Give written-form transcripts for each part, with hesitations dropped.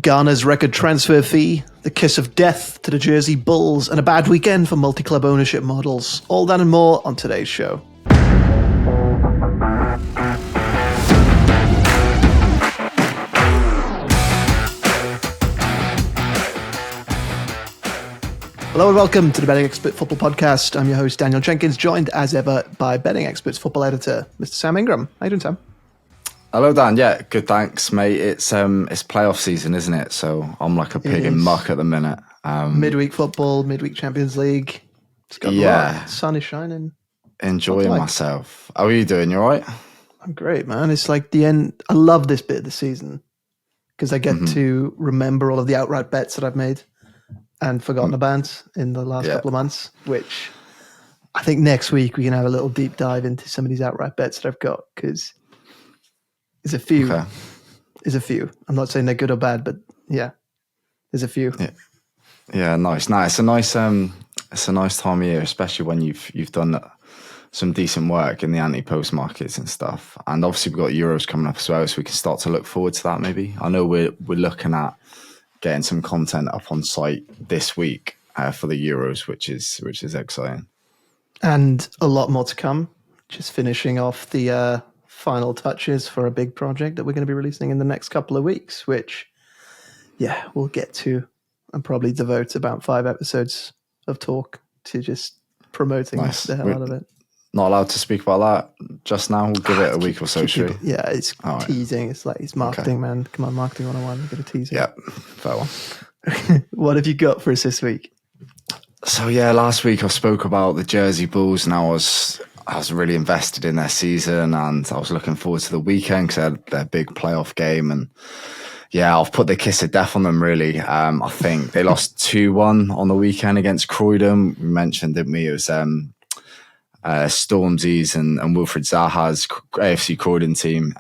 Ghana's record transfer fee, the kiss of death to the Jersey Bulls, and a bad weekend for multi-club ownership models. All that and more on today's show. Hello and welcome to the Betting Expert Football Podcast. I'm your host, Daniel Jenkins, joined as ever by Betting Expert's Football Editor, Mr. Sam Ingram. How you doing, Sam? Hello, Dan. Yeah, good, thanks, mate. It's playoff season, isn't it? So I'm like a pig in muck at the minute. Midweek football, midweek Champions League. It's got the sun is shining. Enjoying myself. How are you doing? You all right? I'm great, man. It's like the end. I love this bit of the season because I get to remember all of the outright bets that I've made and forgotten about in the last couple of months, which I think next week we can have a little deep dive into some of these outright bets that I've got because there's a few. Okay. There's a few. I'm not saying they're good or bad, but yeah, there's a few. Yeah, nice. It's a nice time of year, especially when you've done some decent work in the anti-post markets and stuff. And obviously we've got Euros coming up as well, so we can start to look forward to that. Maybe I know we're looking at getting some content up on site this week for the Euros, which is exciting. And a lot more to come. Just finishing off the final touches for a big project that we're going to be releasing in the next couple of weeks, which, we'll get to and probably devote about 5 episodes of talk to just promoting the hell out of it. Not allowed to speak about that just now. We'll give it a week or so, should we? Yeah, it's teasing. It's like, it's marketing, man. Come on, marketing 101. We've got to tease it. Yeah, fair one. What have you got for us this week? So, last week I spoke about the Jersey Bulls, and I was really invested in their season, and I was looking forward to the weekend because they had their big playoff game. And I've put the kiss of death on them, really. I think they lost 2-1 on the weekend against Croydon. We mentioned, didn't we? It was Stormzy's and Wilfried Zaha's AFC Croydon team.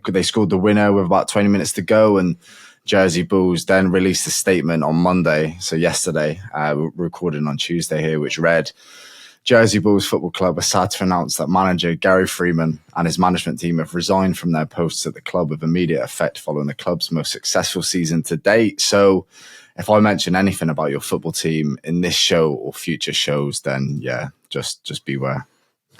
They scored the winner with about 20 minutes to go, and Jersey Bulls then released a statement on Monday, so yesterday, we're recording on Tuesday here, which read, Jersey Bulls Football Club are sad to announce that manager Gary Freeman and his management team have resigned from their posts at the club with immediate effect following the club's most successful season to date. So if I mention anything about your football team in this show or future shows, then just beware.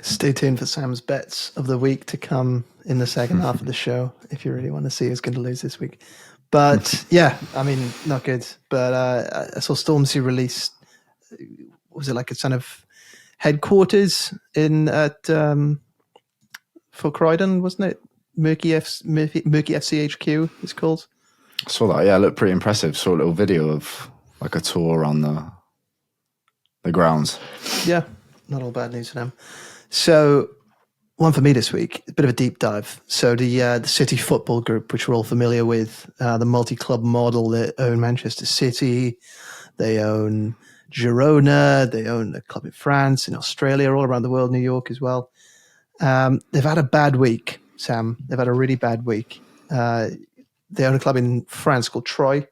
Stay tuned for Sam's bets of the week to come in the second half of the show if you really want to see who's going to lose this week. But not good. But I saw Stormzy release, was it like a kind of headquarters for Croydon, wasn't it? Murky FC HQ it's called. I saw that. It looked pretty impressive. Saw a little video of like a tour on the grounds. Yeah, not all bad news for them. So one for me this week, a bit of a deep dive. So the City Football Group, which we're all familiar with, the multi-club model, they own Manchester City, they own Girona, they own a club in France, in Australia, all around the world, New York as well. They've had a bad week, Sam. They've had a really bad week. They own a club in France called Troyes.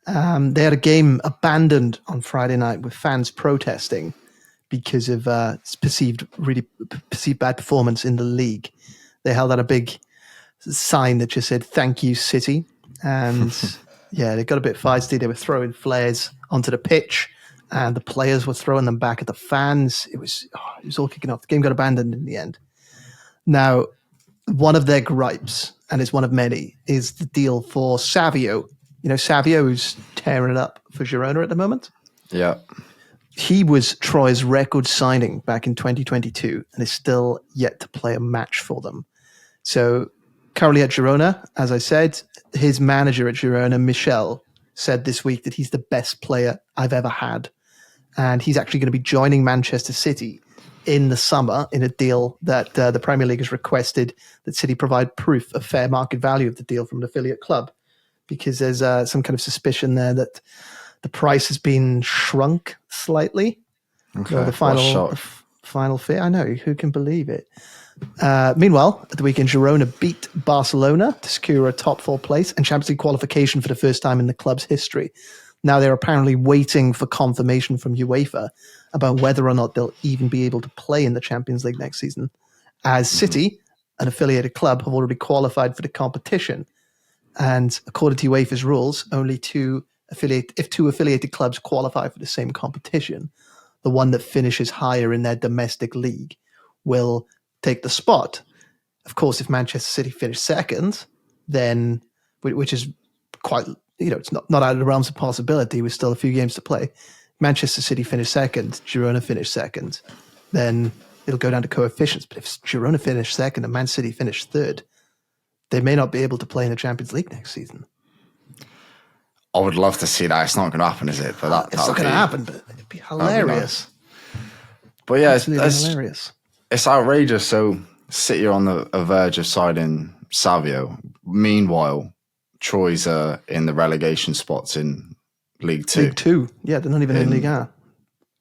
They had a game abandoned on Friday night with fans protesting because of perceived bad performance in the league. They held out a big sign that just said, "Thank you, City." And they got a bit feisty. They were throwing flares onto the pitch, and the players were throwing them back at the fans. It was all kicking off. The game got abandoned in the end. Now, one of their gripes, and it's one of many, is the deal for Savio. You know, Savio, who's tearing it up for Girona at the moment? Yeah. He was Troyes' record signing back in 2022 and is still yet to play a match for them. So currently at Girona, as I said, his manager at Girona, Michel, said this week that he's the best player I've ever had. And he's actually going to be joining Manchester City in the summer in a deal that the Premier League has requested that City provide proof of fair market value of the deal from an affiliate club, because there's some kind of suspicion there that the price has been shrunk slightly. Okay. The final fee. I know, who can believe it? Meanwhile, at the weekend, Girona beat Barcelona to secure a top 4 place and Champions League qualification for the first time in the club's history. Now they're apparently waiting for confirmation from UEFA about whether or not they'll even be able to play in the Champions League next season, as City, an affiliated club, have already qualified for the competition. And according to UEFA's rules, if two affiliated clubs qualify for the same competition, the one that finishes higher in their domestic league will take the spot. Of course, if Manchester City finish second, then, which is quite, it's not out of the realms of possibility, with still a few games to play. Manchester City finish second, Girona finish second, then it'll go down to coefficients. But if Girona finish second and Man City finish third, they may not be able to play in the Champions League next season. I would love to see that. It's not going to happen, is it? But it's not going to happen, but it'd be hilarious. But yeah, it's hilarious. It's outrageous. So City are on the verge of signing Savio. Meanwhile, Troy's in the relegation spots in League 2. League 2. Yeah, they're not even in Ligue 1.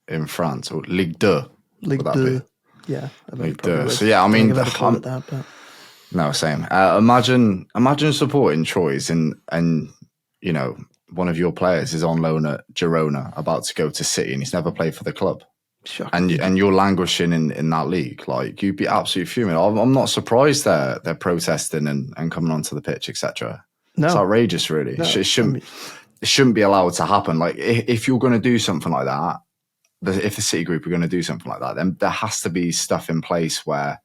In France, or Ligue 2. Ligue 2. Yeah. Ligue 2. So yeah, I mean, no, same. Imagine supporting Troy's and one of your players is on loan at Girona, about to go to City, and he's never played for the club. Shocking. And you're languishing in that league. Like, you'd be absolutely fuming. I'm not surprised they're protesting and coming onto the pitch, etc. No. It's outrageous, really. No, it shouldn't be allowed to happen. Like, if you're going to do something like that, if the City Group are going to do something like that, then there has to be stuff in place where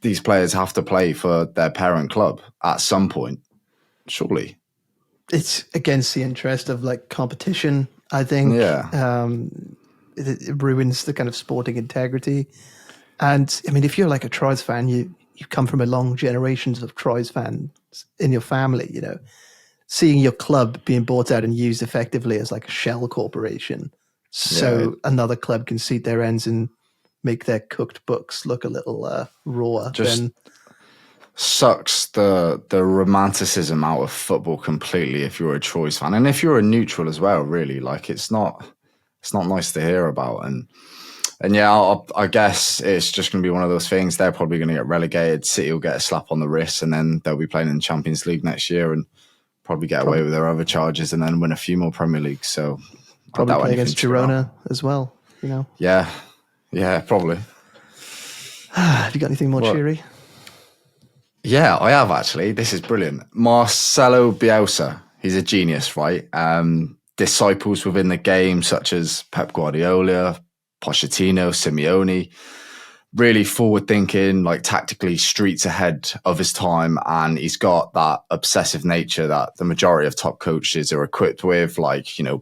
these players have to play for their parent club at some point, surely. It's against the interest of competition, I think. Yeah. It ruins the kind of sporting integrity. And I mean, if you're a Troyes fan, you come from a long generations of Troyes fans in your family, seeing your club being bought out and used effectively as a shell corporation. So another club can seat their ends and make their cooked books look a little rawer. Just sucks the romanticism out of football completely if you're a Troyes fan. And if you're a neutral as well, really, it's not nice to hear about. And yeah, I guess it's just going to be one of those things. They're probably going to get relegated. City will get a slap on the wrist, and then they'll be playing in the Champions League next year and probably get away with their other charges and then win a few more Premier Leagues. So probably play against Girona as well, Yeah, probably. Have you got anything more cheery? Yeah, I have, actually. This is brilliant. Marcelo Bielsa. He's a genius, right? Disciples within the game, such as Pep Guardiola, Pochettino, Simeone, really forward-thinking, tactically streets ahead of his time, and he's got that obsessive nature that the majority of top coaches are equipped with,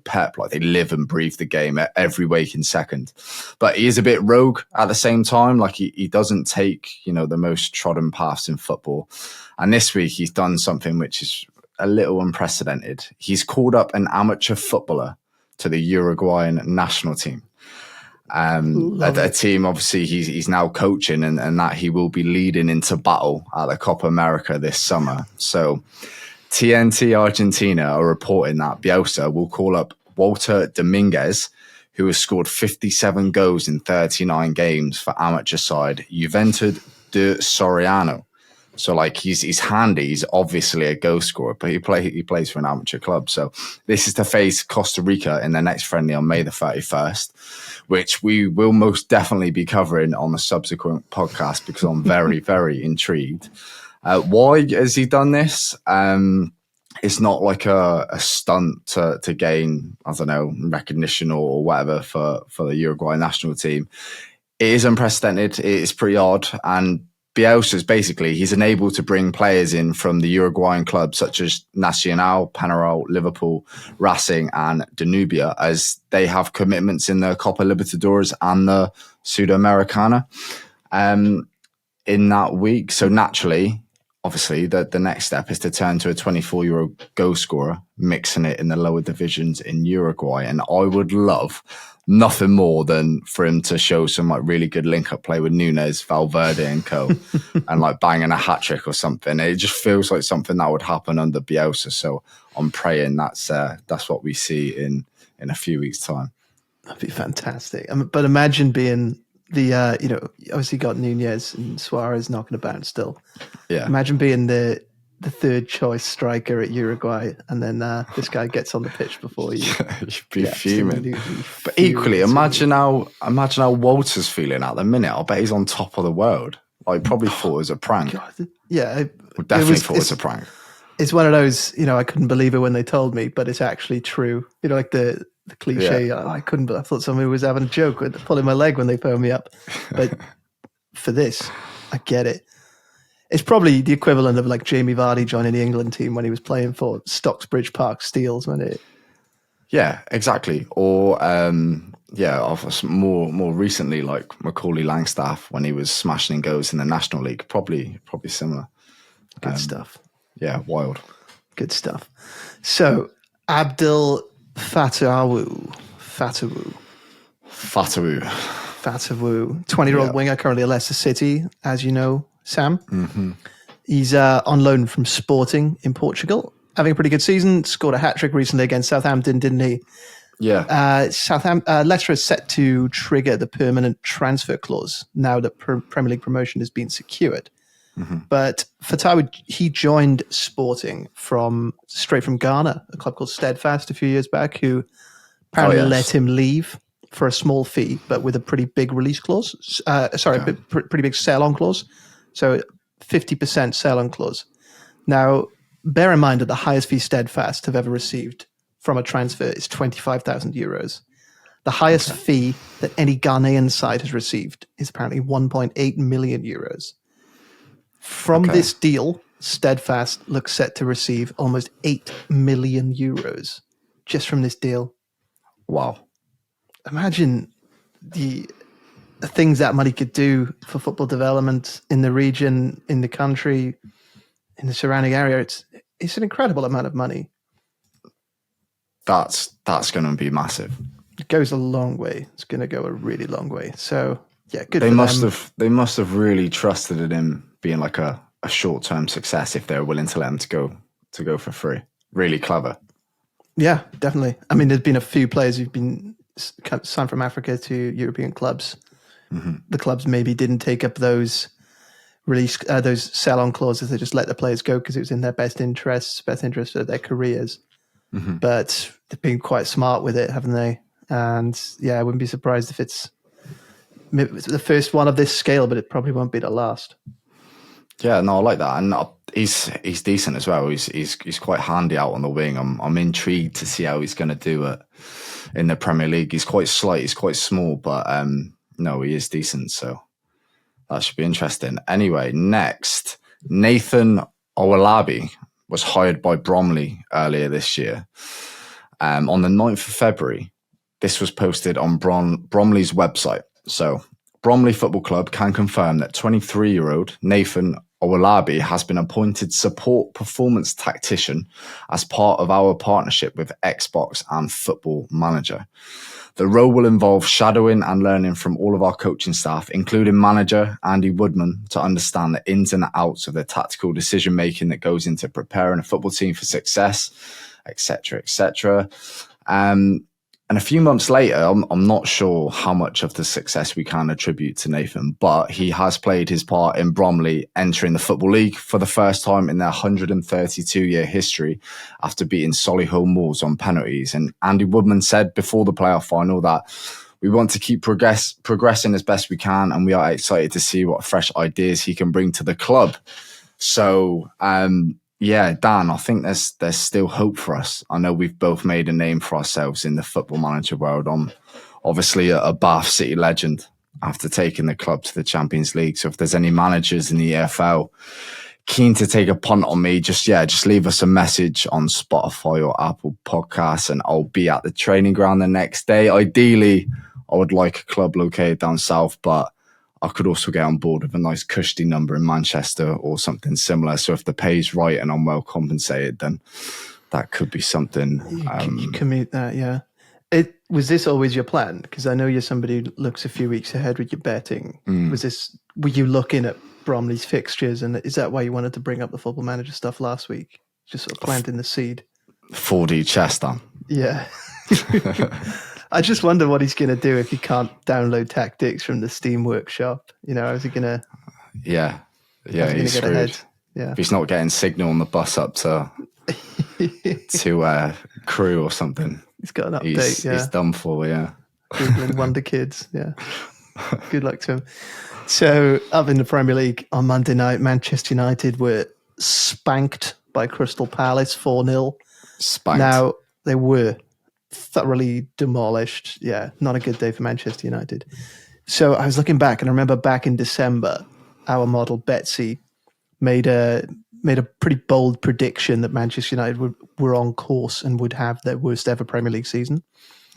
Pep, they live and breathe the game at every waking second. But he is a bit rogue at the same time, he doesn't take, the most trodden paths in football. And this week he's done something which is a little unprecedented. He's called up an amateur footballer to the Uruguayan national team. A team, obviously, he's now coaching and that he will be leading into battle at the Copa America this summer. So TNT Argentina are reporting that Bielsa will call up Walter Dominguez, who has scored 57 goals in 39 games for amateur side Juventud de Soriano. So he's handy. He's obviously a goal scorer, but he plays for an amateur club. So this is to face Costa Rica in their next friendly on May the 31st, which we will most definitely be covering on the subsequent podcast because I'm very, very intrigued. Why has he done this? It's not a stunt to gain, I don't know, recognition or whatever for the Uruguay national team. It is unprecedented. It is pretty odd. And Bielsa's he's enabled to bring players in from the Uruguayan clubs such as Nacional, Peñarol, Liverpool, Racing and Danubia, as they have commitments in the Copa Libertadores and the Sudamericana in that week. So naturally, obviously, the next step is to turn to a 24-year-old goal scorer, mixing it in the lower divisions in Uruguay. And I would love nothing more than for him to show some really good link-up play with Nunes, Valverde and co. and banging a hat-trick or something. It just feels like something that would happen under Bielsa. So I'm praying that's what we see in a few weeks' time. That'd be fantastic. But imagine being the, obviously got Nunez and Suarez knocking about still. Yeah. Imagine being the third choice striker at Uruguay, and then this guy gets on the pitch before you. You'd be fuming. But equally, imagine how Walter's feeling at the minute. I bet he's on top of the world. I probably thought it was a prank. God, yeah, definitely thought it was a prank. it's one of those, I couldn't believe it when they told me, but it's actually true. Like the cliche, I couldn't, I thought somebody was having a joke with pulling my leg when they phoned me up. But for this, I get it. It's probably the equivalent of like Jamie Vardy joining the England team when he was playing for Stocksbridge Park Steels, wasn't it? Yeah, exactly. Or more recently, like Macaulay Langstaff when he was smashing goals in the National League. Probably similar. Good stuff. Yeah, wild. Good stuff. So Abdel Fatawu, 20-year-old winger, currently at Leicester City, as you know, Sam. Mm-hmm. He's on loan from Sporting in Portugal, having a pretty good season. Scored a hat-trick recently against Southampton, didn't he? Yeah. Leicester is set to trigger the permanent transfer clause now that Premier League promotion has been secured. Mm-hmm. But Fatawu, he joined Sporting straight from Ghana, a club called Steadfast a few years back, who apparently let him leave for a small fee, but with a pretty big release clause. Pretty big sell-on clause. So 50% sell-on clause. Now, bear in mind that the highest fee Steadfast have ever received from a transfer is €25,000. The highest fee that any Ghanaian side has received is apparently €1.8 million. From this deal, Steadfast looks set to receive almost €8 million just from this deal. Wow. Imagine the things that money could do for football development in the region, in the country, in the surrounding area. It's an incredible amount of money. That's going to be massive. It goes a long way. It's going to go a really long way. So yeah, good. They must have really trusted in him being like a short-term success if they're willing to let him to go for free. Really clever. Yeah, definitely. I mean, there's been a few players who've been signed from Africa to European clubs. Mm-hmm. The clubs maybe didn't take up those sell-on clauses. They just let the players go because it was in their best interest of their careers. Mm-hmm. But they've been quite smart with it, haven't they? And yeah, I wouldn't be surprised if it's the first one of this scale, but it probably won't be the last. Yeah, no, I like that, and he's decent as well. He's quite handy out on the wing. I'm intrigued to see how he's going to do it in the Premier League. He's quite slight, he's quite small, but no, he is decent. So that should be interesting. Anyway, next, Nathan Owolabi was hired by Bromley earlier this year. On the 9th of February, this was posted on Bromley's website. So Bromley Football Club can confirm that 23-year-old Nathan Owolabi has been appointed support performance tactician as part of our partnership with Xbox and Football Manager. The role will involve shadowing and learning from all of our coaching staff, including manager Andy Woodman, to understand the ins and outs of the tactical decision-making that goes into preparing a football team for success, etc., etc. And a few months later, I'm not sure how much of the success we can attribute to Nathan, but he has played his part in Bromley entering the Football League for the first time in their 132-year history after beating Solihull Moors on penalties. And Andy Woodman said before the playoff final that we want to keep progressing as best we can, and we are excited to see what fresh ideas he can bring to the club. So, yeah, Dan, I think there's still hope for us. I know we've both made a name for ourselves in the Football Manager world. I'm obviously a Bath City legend after taking the club to the Champions League. So if there's any managers in the EFL keen to take a punt on me, just leave us a message on Spotify or Apple Podcasts, and I'll be at the training ground the next day. Ideally, I would like a club located down south, but I could also get on board with a nice cushy number in Manchester or something similar. So if the pay's right and I'm well compensated, then that could be something. You commute that, yeah. Was this always your plan? Because I know you're somebody who looks a few weeks ahead with your betting. Were you looking at Bromley's fixtures, and is that why you wanted to bring up the Football Manager stuff last week? Just sort of planting the seed. 4D chess, Dan. Yeah. I just wonder what he's going to do if he can't download tactics from the Steam workshop. How's he going to... Yeah, he's screwed. Yeah. If he's not getting signal on the bus up to Crew or something. He's got an update, He's done for, yeah. Googling Wonder Kids, yeah. Good luck to him. So, up in the Premier League on Monday night, Manchester United were spanked by Crystal Palace 4-0. Spanked. Now, they were thoroughly demolished. Yeah, not a good day for Manchester United. So I was looking back, and I remember back in December, our model Betsy made a pretty bold prediction that Manchester United were on course and would have their worst ever Premier League season.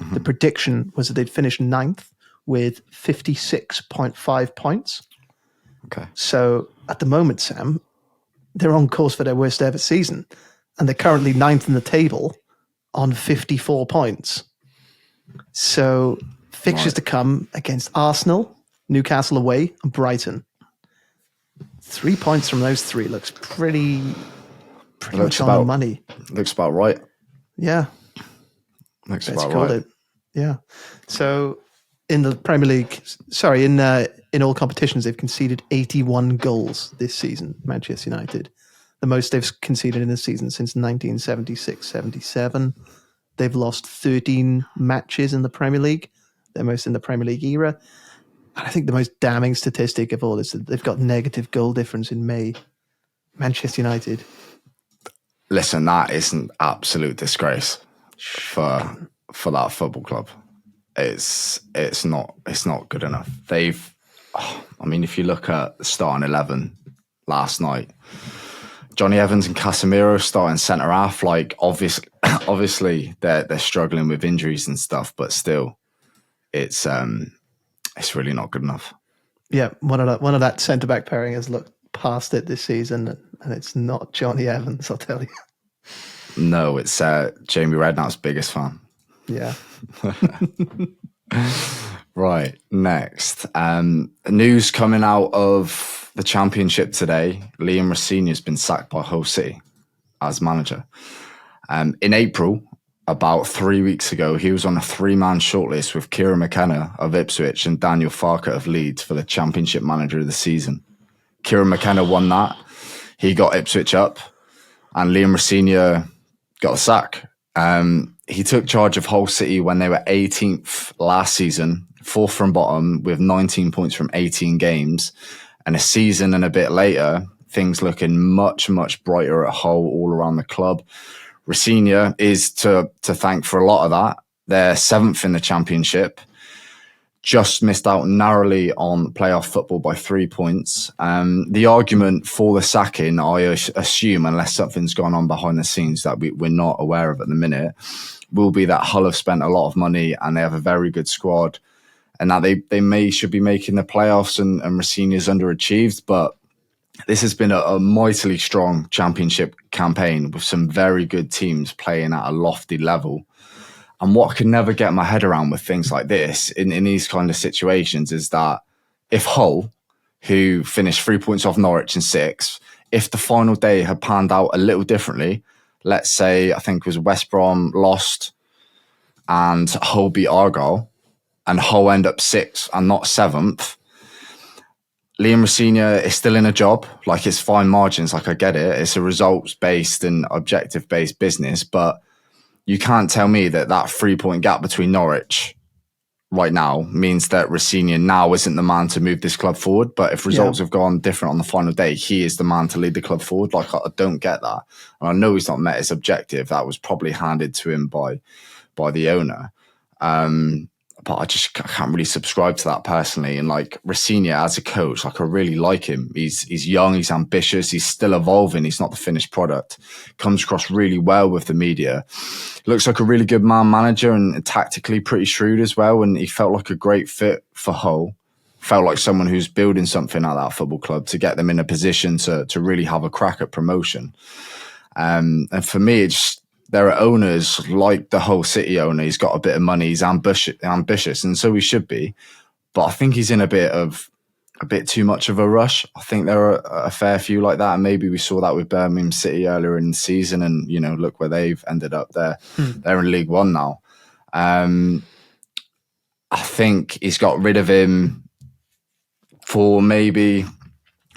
Mm-hmm. The prediction was that they'd finish 9th with 56.5 points. Okay. So at the moment, Sam, they're on course for their worst ever season, and they're currently 9th in the table on 54 points. So fixtures to come against Arsenal, Newcastle away, and Brighton. 3 points from those three looks pretty much on the money. Looks about right. Yeah. Looks about right. It. Yeah. So in the Premier League, in all competitions, they've conceded 81 goals this season, Manchester United. The most they've conceded in a season since 1976-77. They've lost 13 matches in the Premier League, their most in the Premier League era. And I think the most damning statistic of all is that they've got negative goal difference in May. Manchester United. Listen, that is an absolute disgrace for that football club. It's not good enough. If you look at the starting 11 last night, Johnny Evans and Casemiro starting centre half. Like obviously they're struggling with injuries and stuff, but still, it's really not good enough. Yeah, one of that centre back pairing has looked past it this season, and it's not Johnny Evans, I'll tell you. No, it's Jamie Redknapp's biggest fan. Yeah. Right, next. News coming out of the Championship today. Liam Rosenior has been sacked by Hull City as manager. In April, about 3 weeks ago, he was on a 3-man shortlist with Kieran McKenna of Ipswich and Daniel Farke of Leeds for the Championship Manager of the Season. Kieran McKenna won that. He got Ipswich up, and Liam Rosenior got a sack. He took charge of Hull City when they were 18th last season, 4th from bottom with 19 points from 18 games. And a season and a bit later, things looking much, much brighter at Hull all around the club. Rosenior is to thank for a lot of that. They're 7th in the Championship, just missed out narrowly on playoff football by 3 points. The argument for the sacking, I assume, unless something's gone on behind the scenes that we're not aware of at the minute, will be that Hull have spent a lot of money and they have a very good squad, and that they should be making the playoffs, and Rosenior's underachieved. But this has been a mightily strong Championship campaign with some very good teams playing at a lofty level. And what I can never get my head around with things like this in these kind of situations is that if Hull, who finished 3 points off Norwich in 6th, if the final day had panned out a little differently, let's say, I think it was West Brom lost and Hull beat Argyle, and Hull end up 6th and not 7th, Liam Rosenior is still in a job. Like, it's fine margins, like I get it. It's a results-based and objective-based business, but you can't tell me that 3-point gap between Norwich right now means that Rosenior now isn't the man to move this club forward. But if results have gone different on the final day, he is the man to lead the club forward. Like, I don't get that. And I know he's not met his objective. That was probably handed to him by the owner. But I can't really subscribe to that personally. And like Rosenior as a coach, like I really like him. He's young, he's ambitious, he's still evolving. He's not the finished product. Comes across really well with the media. Looks like a really good manager and tactically pretty shrewd as well. And he felt like a great fit for Hull. Felt like someone who's building something at that football club to get them in a position to really have a crack at promotion. And for me, there are owners like the Hull City owner. He's got a bit of money. He's ambitious, and so he should be. But I think he's in a bit too much of a rush. I think there are a fair few like that, and maybe we saw that with Birmingham City earlier in the season. And look where they've ended up. They're in League One now. I think he's got rid of him for maybe.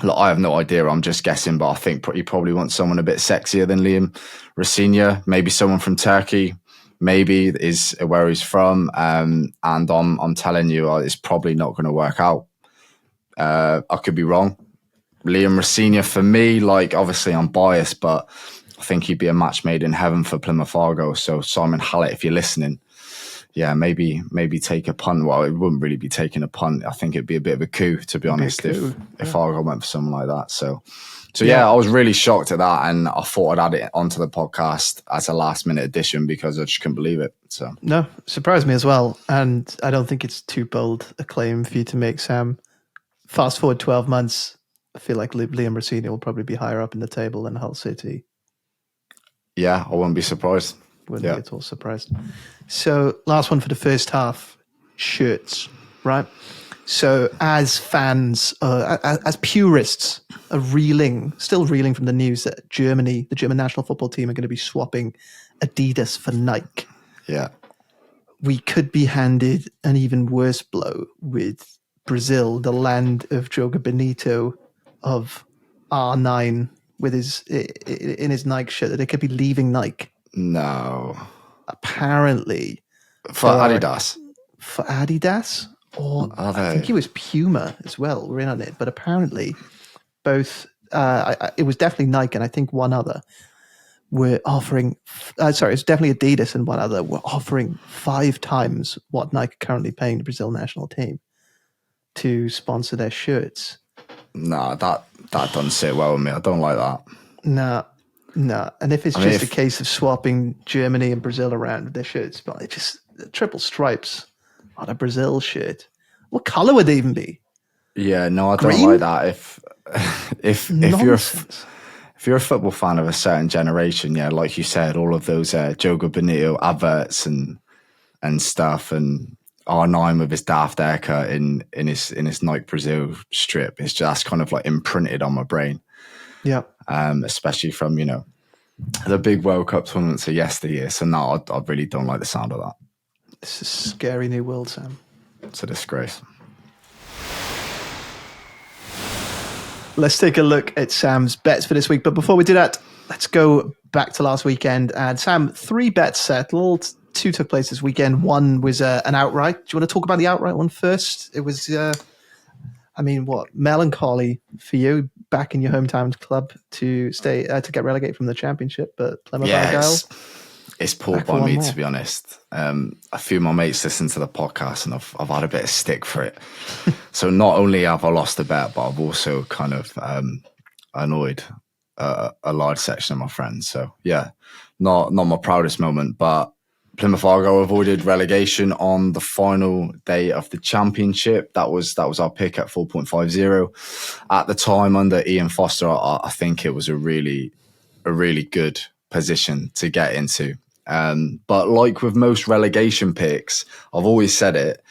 Look, I have no idea. I'm just guessing, but I think he probably wants someone a bit sexier than Liam Rosenior. Maybe someone from Turkey, maybe is where he's from. And I'm telling you, it's probably not going to work out. I could be wrong. Liam Rosenior, for me, like obviously I'm biased, but I think he'd be a match made in heaven for Plymouth Argyle. So Simon Hallett, if you're listening, yeah, maybe take a punt. Well, it wouldn't really be taking a punt. I think it'd be a bit of a coup, to be honest, if Argyle went for something like that. So yeah, I was really shocked at that, and I thought I'd add it onto the podcast as a last minute addition because I just couldn't believe it. So no, surprised me as well, and I don't think it's too bold a claim for you to make, Sam. Fast forward 12 months, I feel like Liam Rossini will probably be higher up in the table than Hull City. Yeah, I wouldn't be surprised. Wouldn't be at all surprised. So last one for the first half, shirts, right? So as fans, as purists are still reeling from the news that Germany, the German national football team, are going to be swapping Adidas for Nike. Yeah. We could be handed an even worse blow with Brazil, the land of Joga Benito, of R9 with in his Nike shirt, that they could be leaving Nike. No. Apparently. For Adidas? For Adidas? Or I think it was Puma as well. We're in on it. But apparently both, it was definitely Nike and I think one other were offering, it's definitely Adidas and one other were offering 5 times what Nike are currently paying the Brazil national team to sponsor their shirts. No, that doesn't sit well with me. I don't like that. No. And if it's a case of swapping Germany and Brazil around with their shirts, but it's just triple stripes on a Brazil shirt. What color would they even be? Yeah, no, I Green? don't like that. If you're a football fan of a certain generation, yeah, like you said, all of those Joga Bonito adverts and stuff, and R9 with his daft haircut in his Nike Brazil strip, it's just kind of like imprinted on my brain. Yeah. Especially from, the big World Cup tournaments of yesteryear. So no, I really don't like the sound of that. It's a scary new world, Sam. It's a disgrace. Let's take a look at Sam's bets for this week. But before we do that, let's go back to last weekend. And Sam, 3 bets settled. 2 took place this weekend. 1 was an outright. Do you want to talk about the outright one first? It was, melancholy for you back in your hometown club to stay to get relegated from the championship, but Plymouth Argyle. It's pulled by me, to be honest. A few of my mates listened to the podcast and I've had a bit of stick for it. So not only have I lost the bet, but I've also kind of annoyed a large section of my friends. So yeah, not my proudest moment, but Plymouth Argyle avoided relegation on the final day of the championship. That was our pick at 4.50. At the time, under Ian Foster, I think it was a really good position to get into. But like with most relegation picks, I've always said it,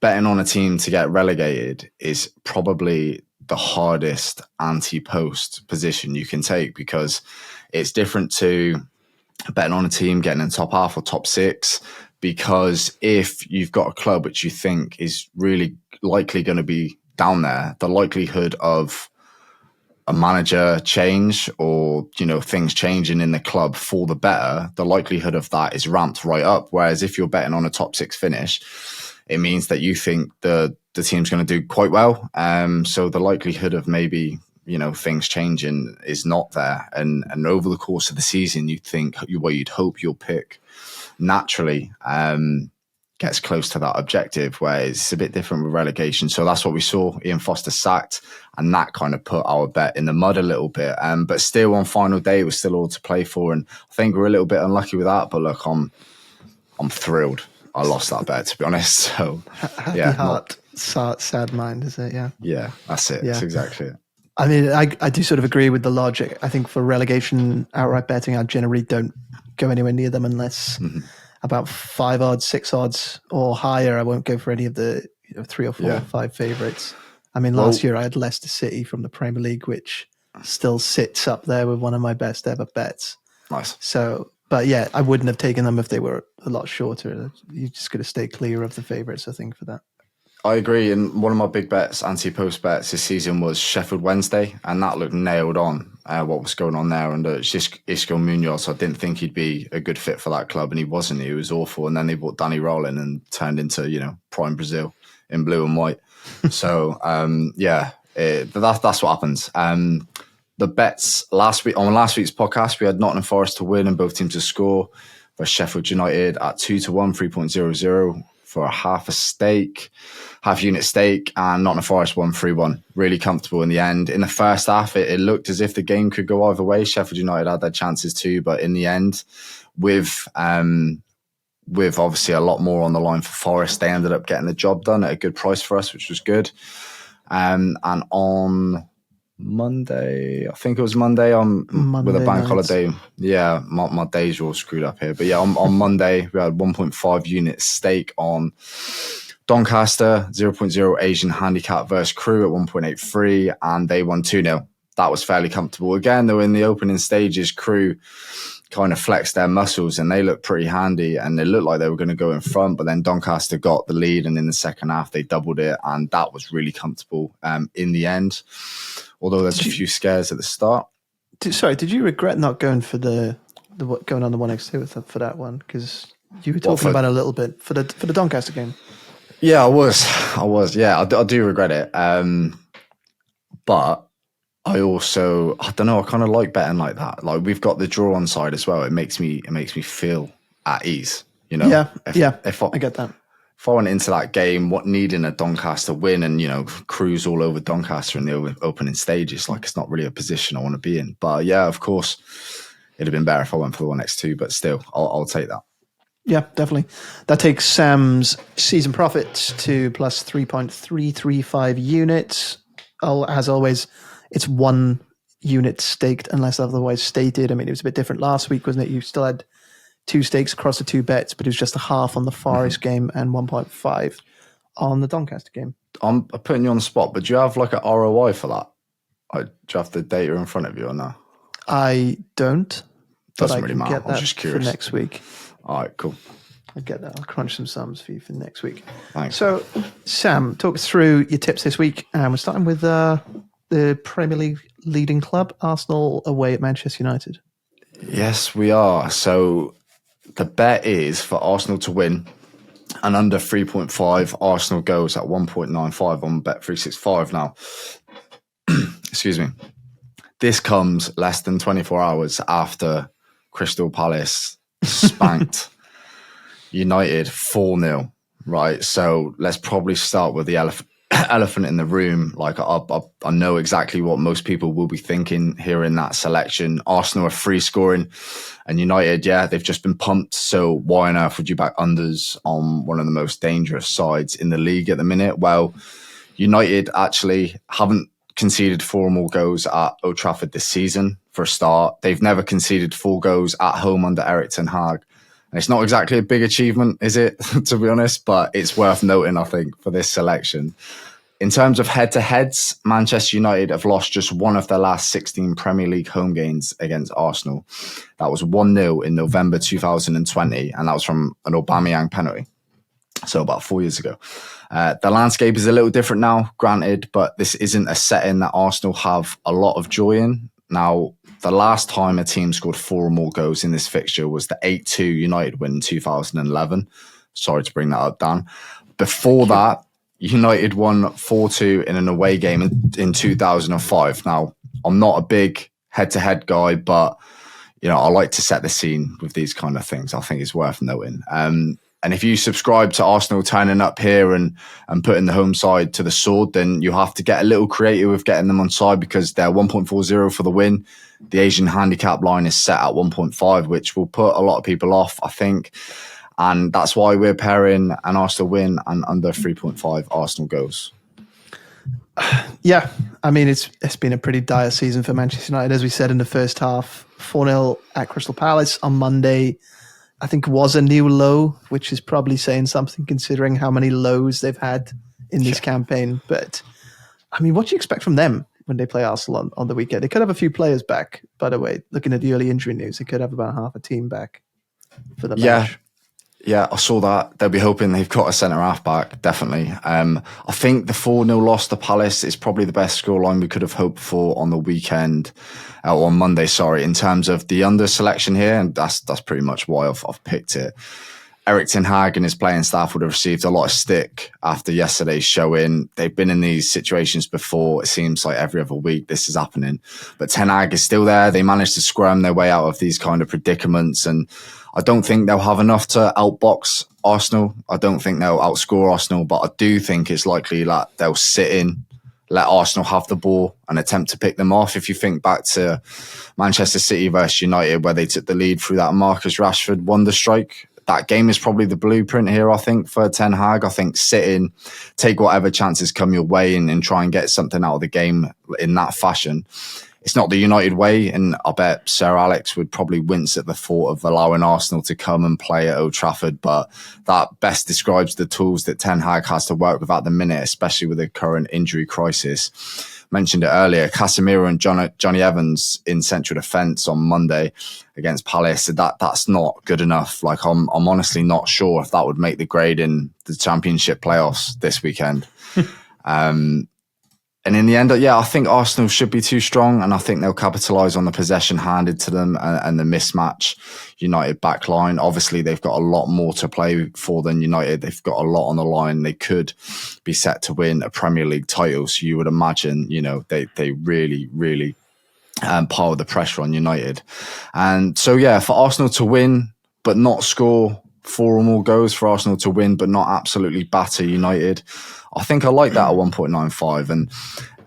betting on a team to get relegated is probably the hardest anti-post position you can take, because it's different to betting on a team getting in top half or top 6, because if you've got a club which you think is really likely going to be down there, the likelihood of a manager change or, things changing in the club for the better, the likelihood of that is ramped right up. Whereas if you're betting on a top 6 finish, it means that you think the team's going to do quite well. So the likelihood of maybe, things changing is not there. And over the course of the season, you'd hope your pick naturally gets close to that objective, where it's a bit different with relegation. So that's what we saw. Ian Foster sacked, and that kind of put our bet in the mud a little bit. But still, on final day, we're still all to play for, and I think we're a little bit unlucky with that. But look, I'm thrilled I lost that bet, to be honest. So happy heart, sad mind, is it? Yeah, that's it. Yeah. That's exactly it. I mean, I do sort of agree with the logic. I think for relegation outright betting, I generally don't go anywhere near them unless about 5 odds, 6 odds or higher. I won't go for any of the 3 or 4 or 5 favourites. I mean, last year I had Leicester City from the Premier League, which still sits up there with one of my best ever bets. Nice. So, but yeah, I wouldn't have taken them if they were a lot shorter. You just got to stay clear of the favourites, I think, for that. I agree. And one of my big bets, anti-post bets this season, was Sheffield Wednesday, and that looked nailed on what was going on there under Isco Munoz. I didn't think he'd be a good fit for that club, and he wasn't. He was awful. And then they brought Danny Rowland and turned into, prime Brazil in blue and white. So, that's what happens. the bets last week's podcast, we had Nottingham Forest to win and both teams to score, for Sheffield United at 2-1, 3.00 for a half unit stake, and Nottingham Forest won 3-1. Really comfortable in the end. In the first half, it looked as if the game could go either way. Sheffield United had their chances too, but in the end, with obviously a lot more on the line for Forest, they ended up getting the job done at a good price for us, which was good. And on Monday, I think it was Monday, with a bank holiday. Yeah, my days are all screwed up here. But yeah, on Monday, we had 1.5 unit stake on Doncaster, 0.0 Asian handicap versus Crew at 1.83, and they won 2-0. That was fairly comfortable. Again, though, in the opening stages, Crew kind of flexed their muscles and they looked pretty handy and it looked like they were going to go in front, but then Doncaster got the lead and in the second half they doubled it, and that was really comfortable in the end, although there's a few scares at the start. Did you regret not going for the going on the 1x2 for that one? Because you were talking about it a little bit for the Doncaster game. Yeah, I was. Yeah, I do regret it. But I don't know, I kind of like betting like that. Like, we've got the draw on side as well. It makes me feel at ease, you know? Yeah, I get that. If I went into that game needing a Doncaster win and, you know, cruise all over Doncaster in the opening stages, like, it's not really a position I want to be in. But yeah, of course, it'd have been better if I went for the 1x2, but still, I'll take that. Yeah, definitely. That takes Sam's season profits to plus 3.335 units. As always, it's 1 unit staked unless otherwise stated. I mean, it was a bit different last week, wasn't it? You still had 2 stakes across the 2 bets, but it was just a half on the Forest game and 1.5 on the Doncaster game. I'm putting you on the spot, but do you have like an ROI for that? Do you have the data in front of you or no? I don't. Doesn't really matter. I was just curious. For next week. All right, cool. I'll get that. I'll crunch some sums for you for next week. Thanks. So, Sam, talk us through your tips this week. We're starting with the Premier League leading club, Arsenal, away at Manchester United. Yes, we are. So the bet is for Arsenal to win, and under 3.5, Arsenal goes at 1.95 on Bet365 now. Excuse me. This comes less than 24 hours after Crystal Palace spanked United 4-0, right? So let's probably start with the elephant in the room. Like, I know exactly what most people will be thinking here in that selection. Arsenal are free scoring, and United, yeah, they've just been pumped. So why on earth would you back unders on one of the most dangerous sides in the league at the minute? Well, United actually haven't conceded 4 or more goals at Old Trafford this season. For a start, they've never conceded 4 goals at home under Erik ten Hag. And it's not exactly a big achievement, is it, to be honest? But it's worth noting, I think, for this selection. In terms of head-to-heads, Manchester United have lost just one of their last 16 Premier League home games against Arsenal. That was 1-0 in November 2020, and that was from an Aubameyang penalty. So about 4 years ago. The landscape is a little different now, granted, but this isn't a setting that Arsenal have a lot of joy in. Now, the last time a team scored 4 or more goals in this fixture was the 8-2 United win in 2011. Sorry to bring that up, Dan. Before that, United won 4-2 in an away game in 2005. Now, I'm not a big head-to-head guy, but, you know, I like to set the scene with these kind of things. I think it's worth noting. And if you subscribe to Arsenal turning up here and putting the home side to the sword, then you have to get a little creative with getting them on side, because they're 1.40 for the win. The Asian handicap line is set at 1.5, which will put a lot of people off, I think. And that's why we're pairing an Arsenal win and under 3.5 Arsenal goals. Yeah, I mean, it's been a pretty dire season for Manchester United, as we said in the first half. 4-0 at Crystal Palace on Monday, I think, was a new low, which is probably saying something considering how many lows they've had in this campaign. But, I mean, what do you expect from them when they play Arsenal on the weekend? They could have a few players back, by the way. Looking at the early injury news, they could have about half a team back for the match. Yeah, I saw that. They'll be hoping they've got a centre-half back, definitely. I think the 4-0 loss to Palace is probably the best scoreline we could have hoped for on the weekend, or on Monday, sorry, in terms of the under selection here, and that's pretty much why I've picked it. Erik ten Hag and his playing staff would have received a lot of stick after yesterday's showing. They've been in these situations before. It seems like every other week this is happening. But Ten Hag is still there. They managed to squirm their way out of these kind of predicaments. And I don't think they'll have enough to outbox Arsenal. I don't think they'll outscore Arsenal. But I do think it's likely that they'll sit in, let Arsenal have the ball and attempt to pick them off. If you think back to Manchester City versus United, where they took the lead through that Marcus Rashford wonder strike, that game is probably the blueprint here, I think, for Ten Hag. I think sit in, take whatever chances come your way and try and get something out of the game in that fashion. It's not the United way, and I bet Sir Alex would probably wince at the thought of allowing Arsenal to come and play at Old Trafford, but that best describes the tools that Ten Hag has to work with at the minute, especially with the current injury crisis. Mentioned it earlier, Casemiro and Johnny Evans in central defence on Monday against Palace. That's not good enough. Like I'm honestly not sure if that would make the grade in the Championship playoffs this weekend. And in the end, I think Arsenal should be too strong, and I think they'll capitalise on the possession handed to them and the mismatch United back line. Obviously, they've got a lot more to play for than United. They've got a lot on the line. They could be set to win a Premier League title. So you would imagine, they really, really pile the pressure on United. And so, for Arsenal to win but not score 4 or more goals, for Arsenal to win but not absolutely batter United, I think I like that at 1.95.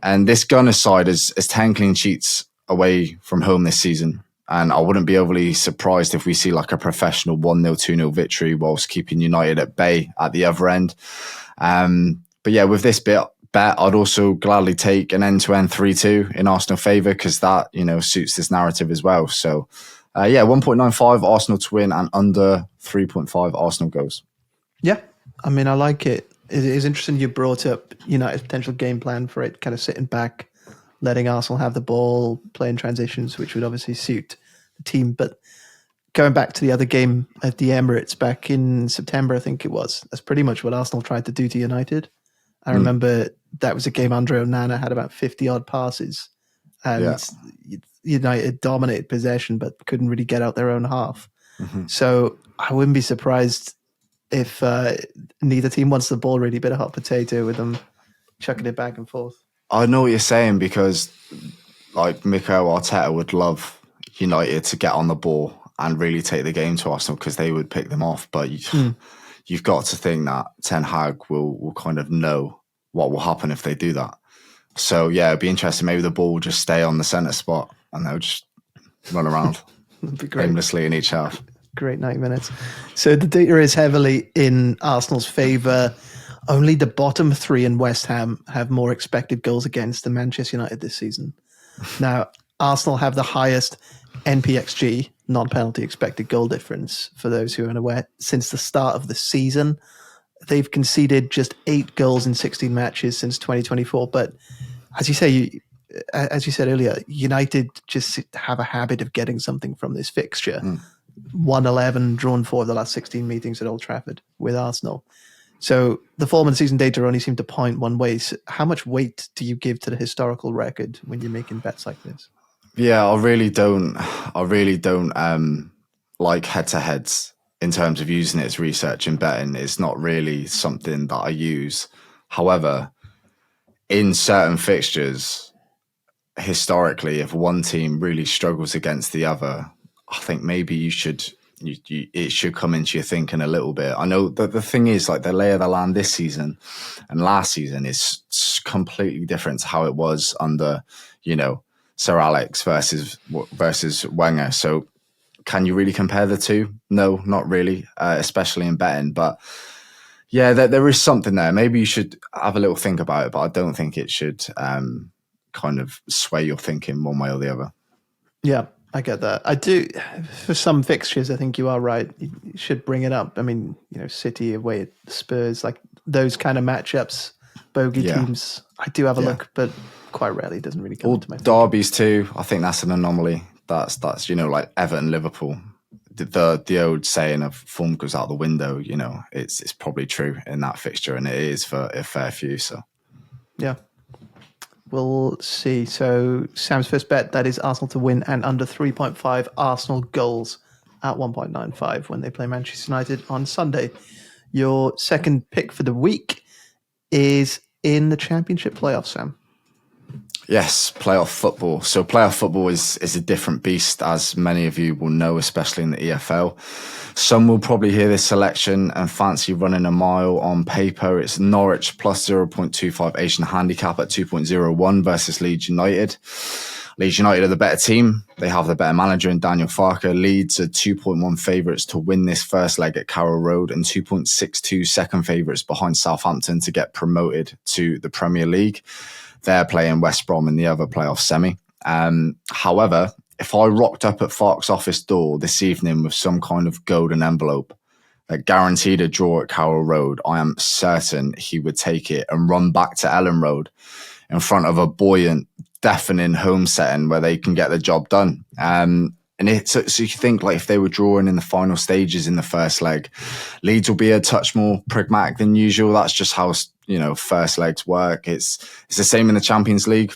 And this Gunners side is 10 clean sheets away from home this season. And I wouldn't be overly surprised if we see like a professional 1-0, 2-0 victory whilst keeping United at bay at the other end. But with this bet, I'd also gladly take an end-to-end 3-2 in Arsenal favour, because that, suits this narrative as well. So, 1.95 Arsenal to win and under 3.5 Arsenal goals. Yeah, I mean, I like it. It is interesting you brought up United's potential game plan for it, kind of sitting back, letting Arsenal have the ball, playing transitions, which would obviously suit the team. But going back to the other game at the Emirates back in September, I think it was, that's pretty much what Arsenal tried to do to United. I remember that was a game Andre Onana had about 50-odd passes, and United dominated possession but couldn't really get out their own half. Mm-hmm. So I wouldn't be surprised if neither team wants the ball, really, bit of hot potato with them chucking it back and forth. I know what you're saying, because like Mikel Arteta would love United to get on the ball and really take the game to Arsenal, because they would pick them off. But you've got to think that Ten Hag will kind of know what will happen if they do that. So it'd be interesting. Maybe the ball will just stay on the centre spot and they'll just run around aimlessly in each half. Great 90 minutes. So the data is heavily in Arsenal's favour. Only the bottom 3 in West Ham have more expected goals against than Manchester United this season. Now, Arsenal have the highest NPXG, non-penalty expected goal difference, for those who are unaware, since the start of the season. They've conceded just 8 goals in 16 matches since 2024. But as you said earlier, United just have a habit of getting something from this fixture. 1-11, drawn 4 of the last 16 meetings at Old Trafford with Arsenal. So the form and season data only seem to point one way. So how much weight do you give to the historical record when you're making bets like this? Yeah, I really don't like head-to-heads in terms of using it as research and betting. It's not really something that I use. However, in certain fixtures, historically, if one team really struggles against the other, I think maybe it should come into your thinking a little bit. I know that the thing is, like, the lay of the land this season and last season is completely different to how it was under, Sir Alex versus Wenger. So can you really compare the two? No, not really, especially in betting. But there is something there. Maybe you should have a little think about it, but I don't think it should kind of sway your thinking one way or the other. Yeah, I get that. I do. For some fixtures, I think you are right. You should bring it up. I mean, City away at Spurs, like those kind of matchups, bogey teams, I do have a look, but quite rarely it doesn't really come into my derbies too. I think that's an anomaly. That's like Everton, Liverpool. The old saying of form goes out the window, it's probably true in that fixture, and it is for a fair few. So yeah. We'll see. So Sam's first bet, that is Arsenal to win and under 3.5 Arsenal goals at 1.95 when they play Manchester United on Sunday. Your second pick for the week is in the Championship playoffs, Sam. Yes, playoff football. So playoff football is a different beast, as many of you will know, especially in the EFL. Some will probably hear this selection and fancy running a mile. On paper, it's Norwich plus 0.25 Asian handicap at 2.01 versus Leeds United. Leeds United are the better team. They have the better manager in Daniel Farke. Leeds are 2.1 favourites to win this first leg at Carrow Road and 2.62 second favourites behind Southampton to get promoted to the Premier League. They're playing West Brom in the other playoff semi. However, if I rocked up at Farke's office door this evening with some kind of golden envelope that guaranteed a draw at Carrow Road, I am certain he would take it and run back to Ellen Road in front of a buoyant, deafening home setting where they can get the job done. So you think, like, if they were drawing in the final stages in the first leg, Leeds will be a touch more pragmatic than usual. That's just how, first legs work. It's the same in the Champions League.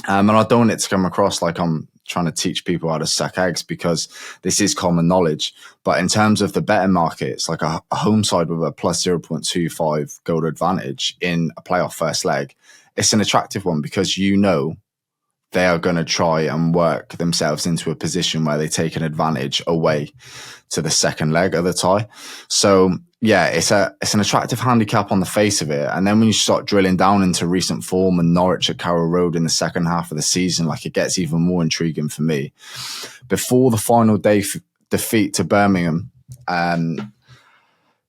And I don't want it to come across like I'm trying to teach people how to suck eggs, because this is common knowledge. But in terms of the betting market, it's like a home side with a plus 0.25 goal advantage in a playoff first leg. It's an attractive one because they are going to try and work themselves into a position where they take an advantage away to the second leg of the tie. So yeah, it's an attractive handicap on the face of it. And then when you start drilling down into recent form and Norwich at Carrow Road in the second half of the season, like, it gets even more intriguing for me. Before the final day defeat to Birmingham,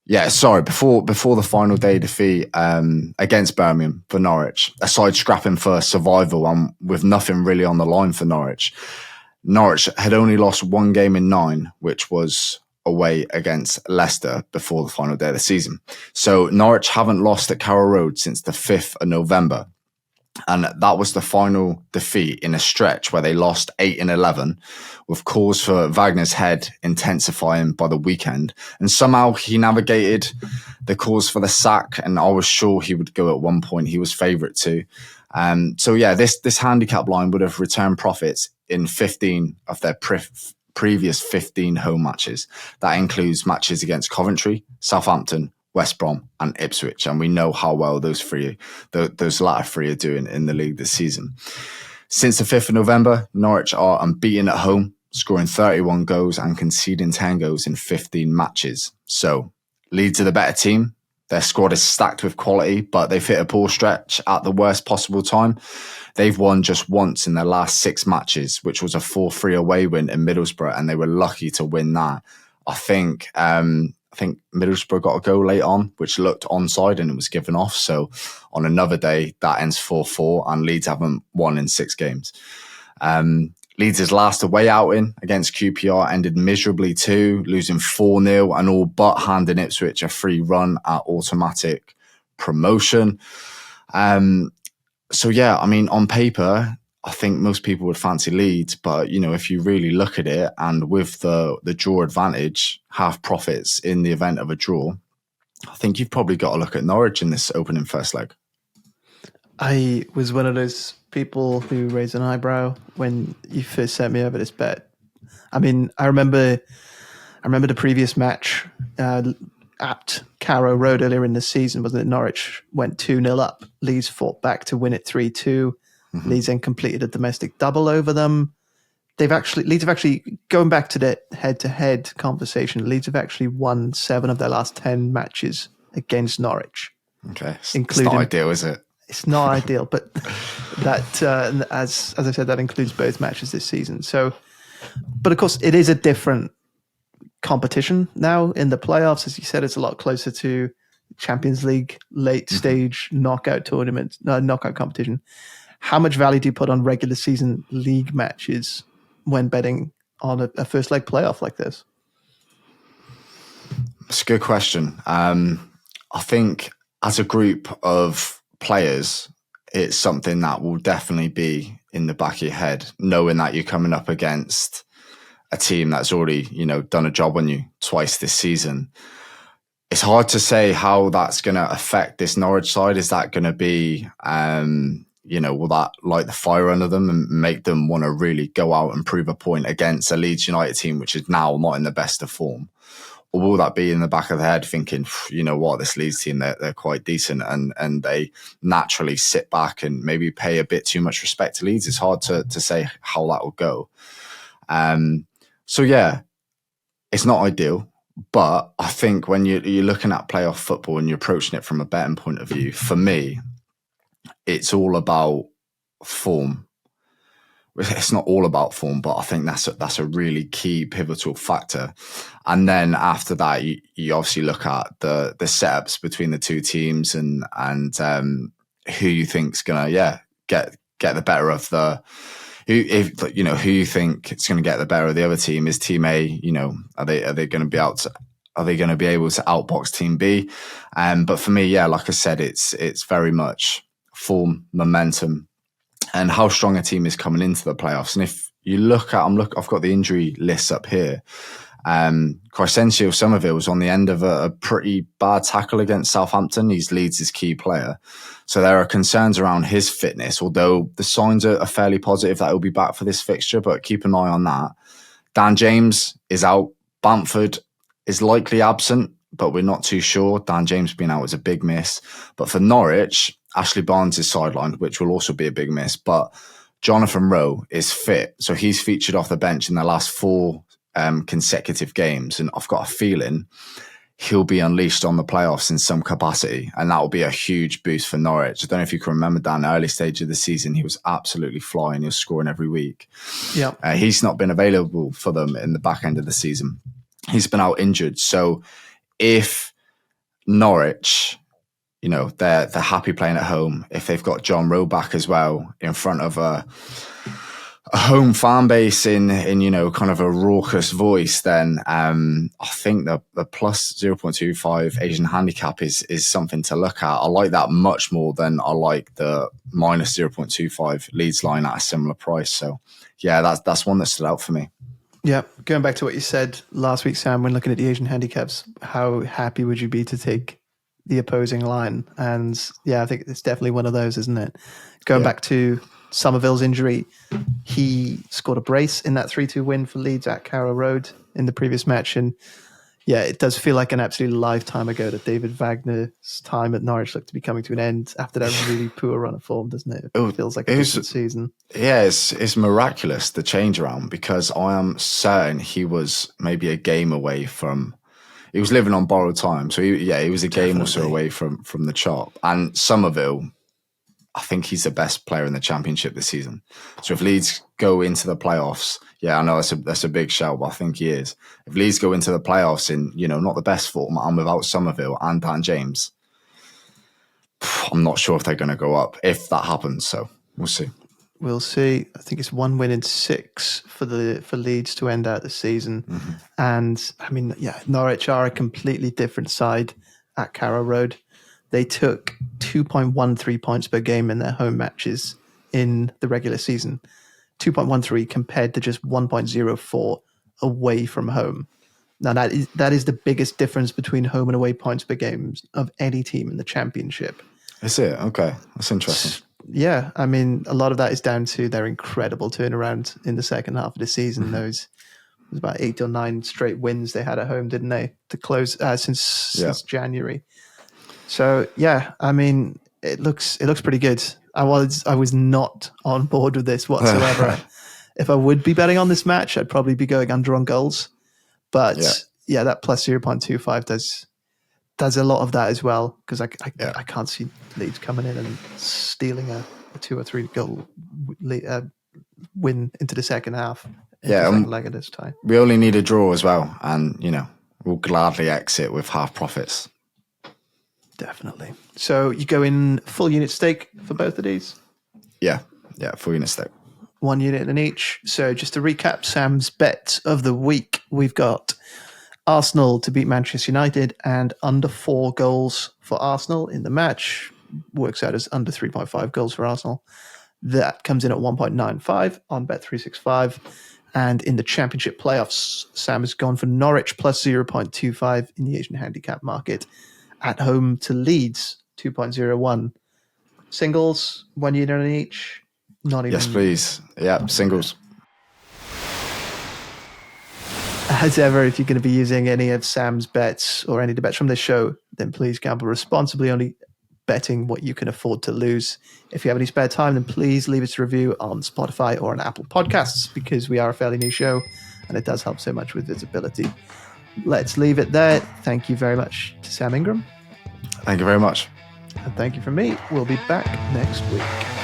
before the final day defeat against Birmingham for Norwich, aside scrapping for survival and with nothing really on the line for Norwich had only lost one game in 9, which was away against Leicester before the final day of the season. So Norwich haven't lost at Carrow Road since the 5th of November. And that was the final defeat in a stretch where they lost 8 in 11, with cause for Wagner's head intensifying by the weekend. And somehow he navigated the cause for the sack, and I was sure he would go at one point. He was favourite too. This handicap line would have returned profits in 15 of their previous 15 home matches. That includes matches against Coventry, Southampton, West Brom and Ipswich. And we know how well those latter three are doing in the league this season. Since the 5th of November, Norwich are unbeaten at home, scoring 31 goals and conceding 10 goals in 15 matches. So Leeds are the better team. Their squad is stacked with quality, but they've hit a poor stretch at the worst possible time. They've won just once in their last 6 matches, which was a 4-3 away win in Middlesbrough, and they were lucky to win that. I think Middlesbrough got a goal late on, which looked onside and it was given off. So on another day, that ends 4-4 and Leeds haven't won in 6 games. Leeds' last away outing against QPR ended miserably too, losing 4-0 and all but handing Ipswich a free run at automatic promotion. On paper, I think most people would fancy Leeds, but if you really look at it, and with the draw advantage, half profits in the event of a draw, I think you've probably got to look at Norwich in this opening first leg. I was one of those people who raised an eyebrow when you first sent me over this bet. I mean, I remember the previous match at Carrow Road earlier in the season, wasn't it? Norwich went 2-0 up. Leeds fought back to win it 3-2. Mm-hmm. Leeds then completed a domestic double over them. Leeds have actually, going back to the head-to-head conversation, Leeds have actually won 7 of their last 10 matches against Norwich. Okay, it's not ideal, is it? It's not ideal, but that, as I said, that includes both matches this season. So, but of course, it is a different competition now in the playoffs. As you said, it's a lot closer to Champions League late stage knockout tournament, knockout competition. How much value do you put on regular season league matches when betting on a first leg playoff like this? It's a good question. I think as a group of players, it's something that will definitely be in the back of your head, knowing that you're coming up against a team that's already, done a job on you twice this season. It's hard to say how that's going to affect this Norwich side. Is that going to be, will that light the fire under them and make them want to really go out and prove a point against a Leeds United team, which is now not in the best of form? Or will that be in the back of the head thinking, you know what, this Leeds team, they're quite decent, and they naturally sit back and maybe pay a bit too much respect to Leeds? It's hard to say how that will go. So yeah, it's not ideal. But I think when you're looking at playoff football and you're approaching it from a betting point of view, for me, it's all about form. It's not all about form, but I think that's a really key pivotal factor. And then after that, you obviously look at the setups between the two teams and who you think's gonna get the better of who you think it's going to get the better of the other team. Is Team A, are they going to be able to outbox Team B? But for me, like I said, it's very much form, momentum, and how strong a team is coming into the playoffs. And if you look at, I've got the injury lists up here. Crescencio Somerville was on the end of a pretty bad tackle against Southampton. He's Leeds' key player. So there are concerns around his fitness, although the signs are fairly positive that he'll be back for this fixture, but keep an eye on that. Dan James is out. Bamford is likely absent, but we're not too sure. Dan James being out is a big miss. But for Norwich, Ashley Barnes is sidelined, which will also be a big miss. But Jonathan Rowe is fit. So he's featured off the bench in the last 4 consecutive games. And I've got a feeling he'll be unleashed on the playoffs in some capacity. And that will be a huge boost for Norwich. I don't know if you can remember that in the early stage of the season, he was absolutely flying. He was scoring every week. Yeah, he's not been available for them in the back end of the season. He's been out injured. So if Norwich, they're happy playing at home, if they've got John Rowe back as well in front of a home fan base in kind of a raucous voice, then I think the plus 0.25 Asian handicap is something to look at. I like that much more than I like the minus 0.25 Leeds line at a similar price. So yeah, that's one that stood out for me. Yeah, going back to what you said last week, Sam, when looking at the Asian handicaps, how happy would you be to take the opposing line? And yeah, I think it's definitely one of those, isn't it? Going back to Somerville's injury, he scored a brace in that 3-2 win for Leeds at Carrow Road in the previous match. And yeah, it does feel like an absolute lifetime ago that David Wagner's time at Norwich looked to be coming to an end after that really poor run of form, doesn't it? It feels like a different season. Yeah, it's miraculous, the change around, because I am certain he was maybe a game away from... He was living on borrowed time. So he was a game or so away from the chop. And Somerville, I think he's the best player in the Championship this season. So if Leeds go into the playoffs, I know that's a big shout, but I think he is. If Leeds go into the playoffs in, not the best form and without Somerville and Dan James, I'm not sure if they're going to go up if that happens. So we'll see. We'll see. I think it's 1 win in 6 for Leeds to end out the season. Mm-hmm. And I mean, Norwich are a completely different side at Carrow Road. They took 2.13 points per game in their home matches in the regular season. 2.13 compared to just 1.04 away from home. Now that is the biggest difference between home and away points per game of any team in the Championship. Is it? Okay, that's interesting. Yeah, I mean, a lot of that is down to their incredible turnaround in the second half of the season. Mm-hmm. Those was about 8 or 9 straight wins they had at home, didn't they, to close since January. So yeah, I mean, it looks pretty good. I was not on board with this whatsoever. If I would be betting on this match, I'd probably be going under on goals. But that plus 0.25 does a lot of that as well, because I can't see Leeds coming in and stealing a 2 or 3 goal win into the second half. Second leg of this time. We only need a draw as well, and we'll gladly exit with half profits. Definitely. So you go in full unit stake for both of these? Yeah, full unit stake. 1 unit in each. So just to recap Sam's bet of the week, we've got Arsenal to beat Manchester United and under 4 goals for Arsenal in the match. Works out as under 3.5 goals for Arsenal. That comes in at 1.95 on Bet365. And in the Championship playoffs, Sam has gone for Norwich plus 0.25 in the Asian handicap market. At home to Leeds, 2.01. Singles, 1 unit on each. Not even. Yes, please. Yeah, singles. As ever, if you're going to be using any of Sam's bets or any of the bets from this show, then please gamble responsibly, only betting what you can afford to lose. If you have any spare time, then please leave us a review on Spotify or on Apple Podcasts, because we are a fairly new show and it does help so much with visibility. Let's leave it there. Thank you very much to Sam Ingram. Thank you very much. And thank you from me. We'll be back next week.